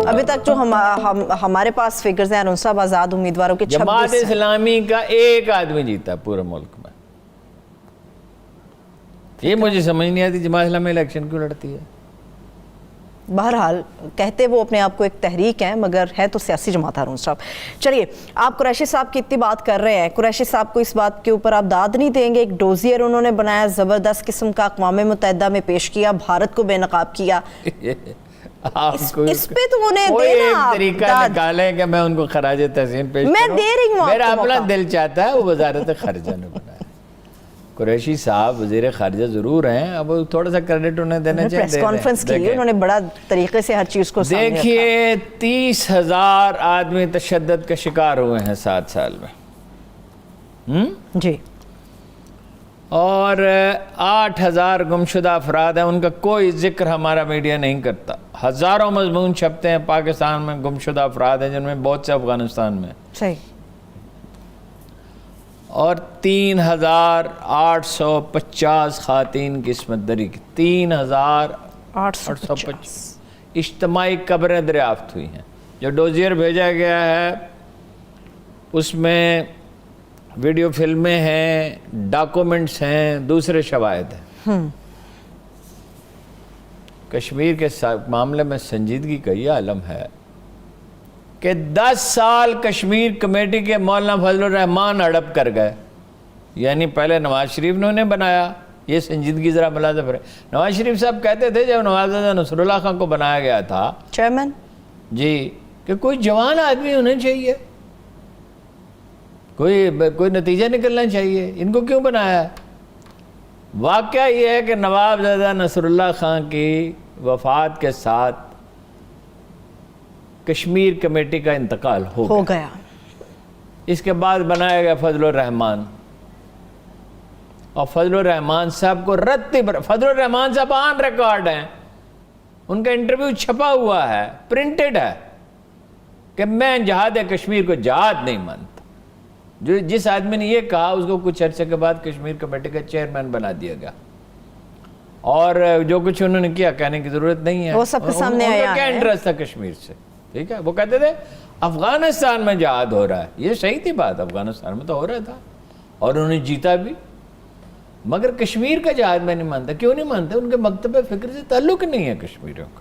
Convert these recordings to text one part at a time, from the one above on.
ابھی تک جو ہمارے پاس فگرز ہیں ارون صاحب آزاد امیدواروں کے 26 جماعت اسلامی کا ایک آدمی جیتا پورے ملک میں. یہ مجھے سمجھ نہیں آتی جماعت اسلامی الیکشن کیوں لڑتی ہے. بہرحال کہتے وہ اپنے آپ کو ایک تحریک ہیں مگر ہے تو سیاسی جماعت ہارون صاحب. چلیے آپ قریشی صاحب کی اتنی بات کر رہے ہیں, قریشی صاحب کو اس بات کے اوپر آپ داد نہیں دیں گے؟ ایک ڈوزیئر انہوں نے بنایا, زبردست قسم کا, اقوام متحدہ میں پیش کیا, بھارت کو بے نقاب کیا. اس پہ تو انہیں دینا آپ طریقہ نکالیں کہ میں ان کو خراج تحسین پیش میں دے رہی ہوں. میرا اپنا دل چاہتا ہے وہ وزارت خارجہ نے بنایا. قریشی صاحب وزیر خارجہ ضرور ہیں, اب تھوڑا سا کریڈٹ انہیں دینا چاہیے. پریس کانفرنس کی انہوں نے بڑا طریقے سے ہر چیز کو سامنے رکھا. دیکھیے 30,000 آدمی تشدد کا شکار ہوئے ہیں 7 سال میں جی, اور 8,000 گمشدہ افراد ہیں, ان کا کوئی ذکر ہمارا میڈیا نہیں کرتا. ہزاروں مضمون چھپتے ہیں پاکستان میں گمشدہ افراد ہیں جن میں بہت سے افغانستان میں. صحیح. اور 3,850 خواتین کی عصمت دری کی 3,850 اجتماعی قبریں دریافت ہوئی ہیں. جو ڈوزیئر بھیجا گیا ہے اس میں ویڈیو فلمیں ہیں, ڈاکومنٹس ہیں, دوسرے شواہد ہیں. کشمیر کے معاملے میں سنجیدگی کا یہ عالم ہے کہ 10 سال کشمیر کمیٹی کے مولانا فضل الرحمان اڑپ کر گئے. یعنی پہلے نواز شریف نے انہیں بنایا. یہ سنجیدگی ذرا ملاحظہ کریں. نواز شریف صاحب کہتے تھے جب نواز نصر اللہ خان کو بنایا گیا تھا چیئرمین جی کہ کوئی جوان آدمی ہونا چاہیے, کوئی نتیجہ نکلنا چاہیے, ان کو کیوں بنایا ہے. واقعہ یہ ہے کہ نواب زادہ نصر اللہ خان کی وفات کے ساتھ کشمیر کمیٹی کا انتقال ہو گیا. اس کے بعد بنایا گیا فضل الرحمان, اور فضل الرحمان صاحب کو فضل الرحمان صاحب آن ریکارڈ ہیں, ان کا انٹرویو چھپا ہوا ہے, پرنٹڈ ہے, کہ میں جہاد کشمیر کو جہاد نہیں مانتا. جس آدمی نے یہ کہا اس کو کچھ عرصے کے بعد کشمیر کمیٹی کا چیئرمین بنا دیا گیا, اور جو کچھ انہوں نے کیا کہنے کی ضرورت نہیں ہے. وہ سب کے سامنے آیا ہے. کیا انٹرسٹ تھا کشمیر سے, ٹھیک ہے. وہ کہتے تھے افغانستان میں جہاد ہو رہا ہے, یہ صحیح تھی بات, افغانستان میں تو ہو رہا تھا اور انہوں نے جیتا بھی, مگر کشمیر کا جہاد میں نہیں مانتا. کیوں نہیں مانتا؟ ان کے مکتب فکر سے تعلق نہیں ہے کشمیریوں کا,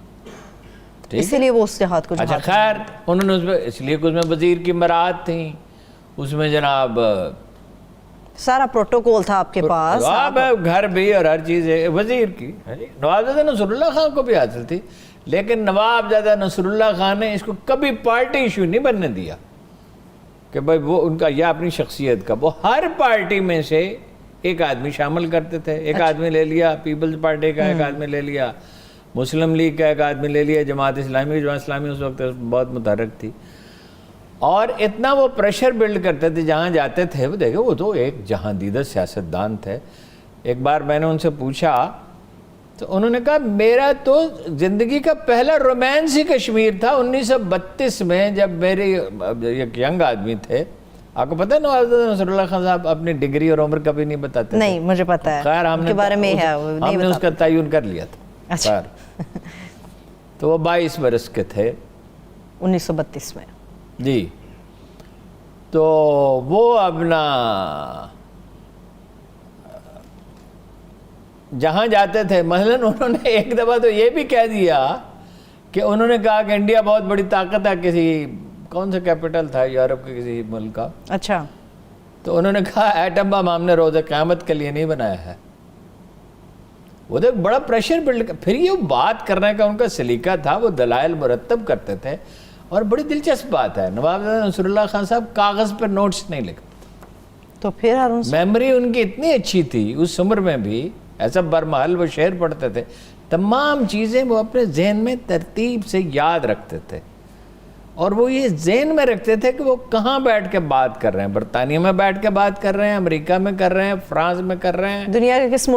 اسی لیے وہ اس جہاد کو. اچھا خیر, انہوں نے اس لیے کہ اس میں وزیر کی مراعات تھیں, اس میں جناب سارا پروٹوکول تھا آپ کے پاس, گھر بھی اور ہر چیز وزیر کی. نواب زادہ نصر اللہ خان کو بھی حاصل تھی, لیکن نواب زادہ نصر اللہ خان نے اس کو کبھی پارٹی ایشو نہیں بننے دیا کہ بھائی وہ ان کا یا اپنی شخصیت کا. وہ ہر پارٹی میں سے ایک آدمی شامل کرتے تھے. ایک آدمی لے لیا پیپلز پارٹی کا, ایک آدمی لے لیا مسلم لیگ کا, ایک آدمی لے لیا جماعت اسلامی. جماعت اسلامی اس وقت بہت متحرک تھی, اور اتنا وہ پریشر بلڈ کرتے تھے جہاں جاتے تھے. وہ دیکھو وہ تو ایک جہاندیدہ سیاستدان تھے. ایک بار میں نے ان سے پوچھا تو انہوں نے کہا میرا تو زندگی کا پہلا رومانس ہی کشمیر تھا 1932 میں, جب میرے ایک ینگ آدمی تھے. آپ کو پتہ ہے نواز نصر اللہ خان صاحب اپنی ڈگری اور عمر کبھی نہیں بتاتے. نہیں مجھے پتہ ہے, خیر ہم نے اس کا تعین کر لیا تھا. خیر تو وہ 22 برس کے تھے 1932 میں. جی, تو وہ اپنا جہاں جاتے تھے مثلاً انہوں نے ایک دفعہ تو یہ بھی کہہ دیا کہ انہوں نے کہا کہ انڈیا بہت بڑی طاقت ہے, کسی کون سا کیپٹل تھا یورپ کے کسی ملک کا. اچھا. تو انہوں نے کہا ایٹم بم ہم نے روز قیامت کے لیے نہیں بنایا ہے. وہ تو ایک بڑا پریشر بلڈ. پھر یہ بات کرنے کا ان کا سلیقہ تھا, وہ دلائل مرتب کرتے تھے. اور بڑی دلچسپ بات ہے, نواب زادہ نصر اللہ خان صاحب کاغذ پر نوٹس نہیں لکھتے. تو پھر میموری ان کی اتنی اچھی تھی اس عمر میں بھی, ایسا برمحل وہ شعر پڑھتے تھے, تمام چیزیں وہ اپنے ذہن میں ترتیب سے یاد رکھتے تھے. اور وہ یہ ذہن میں رکھتے تھے کہ وہ کہاں بیٹھ کے بات کر رہے ہیں. برطانیہ میں بیٹھ کے بات کر رہے ہیں, امریکہ میں کر رہے ہیں, فرانس میں کر رہے ہیں, دنیا کے کس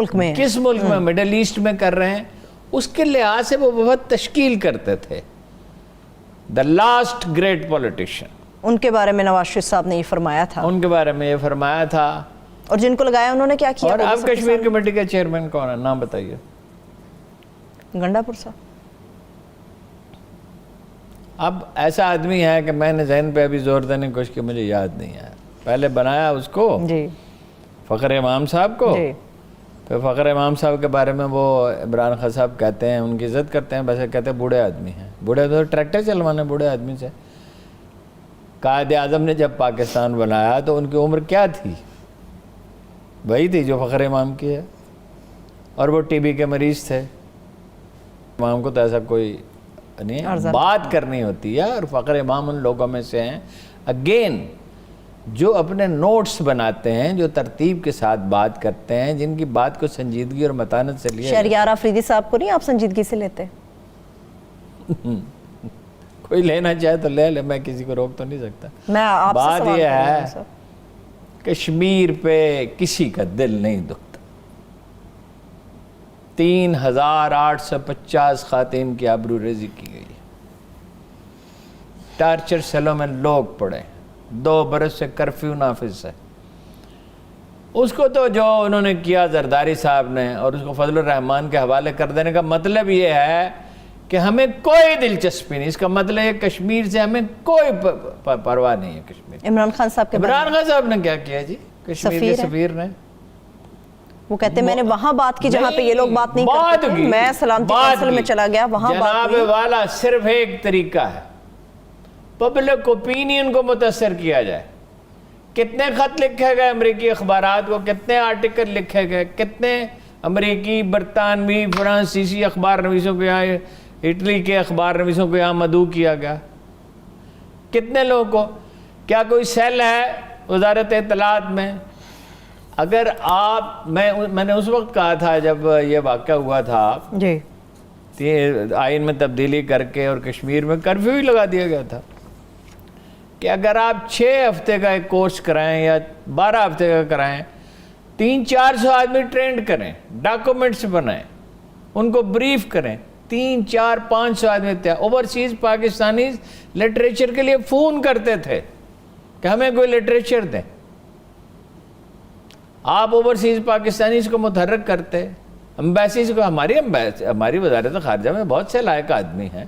ملک میں مڈل ایسٹ میں کر رہے ہیں. اس کے لحاظ سے وہ بہت تشکیل کرتے تھے. The last great politician. ان کے بارے میں نواز شریف صاحب نے یہ فرمایا تھا. ان کے بارے میں یہ فرمایا تھا. اور جن کو لگایا انہوں نے کیا کیا؟ اور اب کشمیر کمیٹی کا چیئرمین کون ہے, نام بتائیے. گنڈا پور صاحب. اب ایسا آدمی ہے کہ میں نے ذہن پہ ابھی زور دینے کی کوشش کی، مجھے یاد نہیں ہے، پہلے بنایا اس کو جی فخر امام صاحب کو، جی پھر فخر امام صاحب کے بارے میں وہ عمران خان صاحب کہتے ہیں، ان کی عزت کرتے ہیں، ویسے کہتے ہیں بوڑھے آدمی ہیں، بوڑھے تو ٹریکٹر چلوانے بوڑھے آدمی سے۔ قائد اعظم نے جب پاکستان بنایا تو ان کی عمر کیا تھی؟ وہی تھی جو فخر امام کی ہے، اور وہ ٹی بی کے مریض تھے۔ امام کو تو ایسا کوئی نہیں، بات کرنی ہوتی ہے، اور فخر امام ان لوگوں میں سے ہیں اگین جو اپنے نوٹس بناتے ہیں، جو ترتیب کے ساتھ بات کرتے ہیں، جن کی بات کو سنجیدگی اور متانت سے لیا شہریار آفریدی صاحب کو نہیں آپ سنجیدگی سے لیتے؟ کوئی لینا چاہے تو لے لے، میں کسی کو روک تو نہیں سکتا۔ میں آپ سے بات سوال یہ کر رہی ہے ہوں سر، کشمیر پہ کسی کا دل نہیں دکھتا۔ 3850 خواتین کی آبرو ریزی کی گئی، ٹارچر سیلوں میں لوگ پڑے، 2 برس سے کرفیو نافذ ہے۔ اس کو تو جو انہوں نے کیا زرداری صاحب نے، اور اس کو فضل الرحمان کے حوالے کر دینے کا مطلب یہ ہے کہ ہمیں کوئی دلچسپی نہیں، اس کا مطلب ہے کشمیر سے ہمیں کوئی پرواہ نہیں ہے۔ کشمیر عمران خان صاحب کے عمران خان صاحب نے کیا کیا جی؟ کشمیر کے سفیر نے وہ کہتے ہیں میں نے وہاں بات کی جہاں پہ یہ لوگ بات نہیں کرتے تھے، میں سلامتی کونسل میں چلا گیا، وہاں بات جناب والا صرف ایک طریقہ ہے، پبلک اوپینین کو متاثر کیا جائے۔ کتنے خط لکھے گئے امریکی اخبارات کو، کتنے آرٹیکل لکھے گئے، کتنے امریکی، برطانوی، فرانسیسی اخبار نویسوں کو یہاں، اٹلی کے اخبار نویسوں کو یہاں مدعو کیا گیا، کتنے لوگوں کو؟ کیا کوئی سیل ہے وزارت اطلاعات میں؟ اگر آپ، میں نے اس وقت کہا تھا جب یہ واقعہ ہوا تھا جی آئین میں تبدیلی کر کے اور کشمیر میں کرفیو ہی لگا دیا گیا تھا، کہ اگر آپ 6 ہفتے کا ایک کورس کرائیں یا 12 ہفتے کا کرائیں، 300-400 آدمی ٹرینڈ کریں، ڈاکومنٹس بنائیں، ان کو بریف کریں، 300-400-500 آدمی تھے۔ اوورسیز پاکستانی لٹریچر کے لیے فون کرتے تھے کہ ہمیں کوئی لٹریچر دیں۔ آپ اوورسیز پاکستانیز کو متحرک کرتے، امبیسیز کو، ہماری وزارت خارجہ میں بہت سے لائق آدمی ہیں،